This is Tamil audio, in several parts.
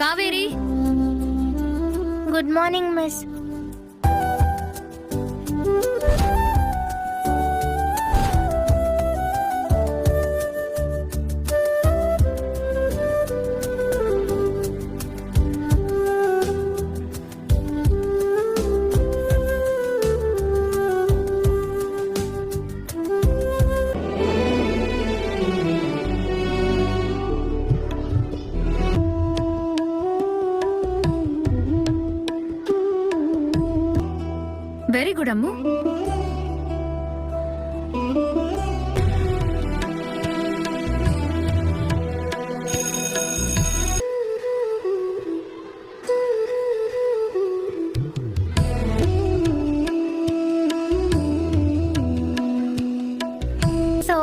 Kaveri, good morning miss. Very good Ammu.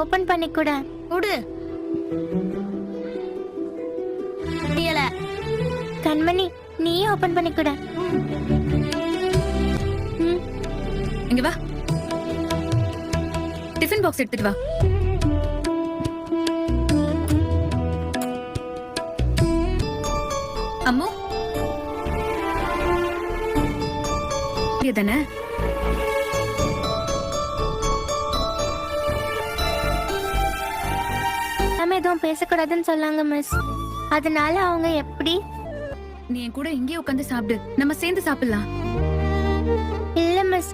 Open பண்ணி கூட குடு. முடியல. கண்மணி, நீயே ஓபன் பண்ணி கூட. இங்க வா, டிஃபன் பாக்ஸ் எடுத்துட்டு வா. அம்மு, தானே? நம்ம எதுவும் பேசக்கூடாதுன்னு சொன்னாங்க மிஸ். அதனால அவங்க எப்படி? நீ என் கூட இங்கே உட்காந்து சாப்பிடு, நம்ம சேர்ந்து சாப்பிடலாம். இல்ல மிஸ்,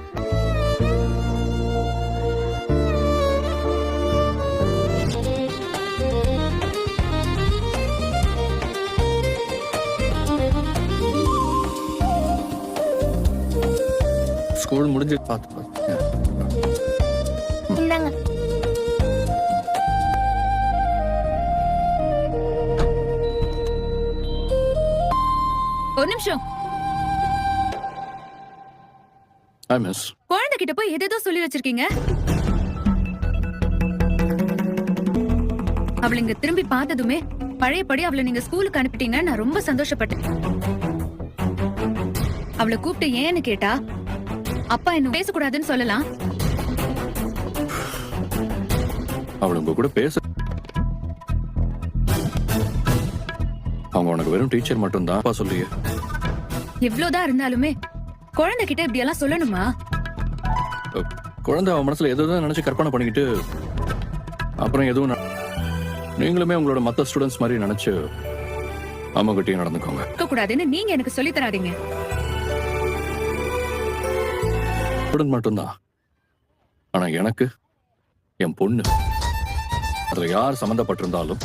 ஸ்கூல் முடிஞ்சு பார்த்து இந்தாங்க. ஒரு நிமிஷம். Hi miss. குழந்தை கிட்ட போய் ஏதேதோ சொல்லி வச்சிருக்கீங்க. அவளை இங்க திரும்பி பார்த்ததுமே பழையபடி அவளை நீங்க ஸ்கூலுக்கு அனுப்பிட்டீங்க. நான் ரொம்ப சந்தோஷப்பட்டேன். அவளை கூப்பிட்டு ஏன்னு கேட்டா அப்பா இன்னும் பேசக்கூடாதுன்னு சொல்லலாம். அவள் உங்க கூட பேச, அவங்க உனக்கு வெறும் டீச்சர் மட்டும் தான் சொல்லியே. எவ்வளவுதான் இருந்தாலுமே குழந்தை கிட்ட இப்படி எல்லாம் சொல்லணுமா? குழந்தை அவன் மனசுல எதுவும் நினைச்சு கற்பனை பண்ணிக்கிட்டு அப்புறம் எதுவும் நீங்களுமே உங்களோட மத்த ஸ்டூடெண்ட்ஸ் மாதிரி நினைச்சு அம்மா கிட்டயும் நடந்துக்கோங்க. இருக்க கூடாதுன்னு நீங்க எனக்கு சொல்லி தராதீங்க. ஸ்டூடெண்ட் மட்டும்தான், ஆனா எனக்கு என் பொண்ணு, அதுல யார் சம்பந்தப்பட்டிருந்தாலும்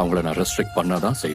அவங்கள நான் ரெஸ்ட்ரிக்ட் பண்ணாதான் செய்யும்.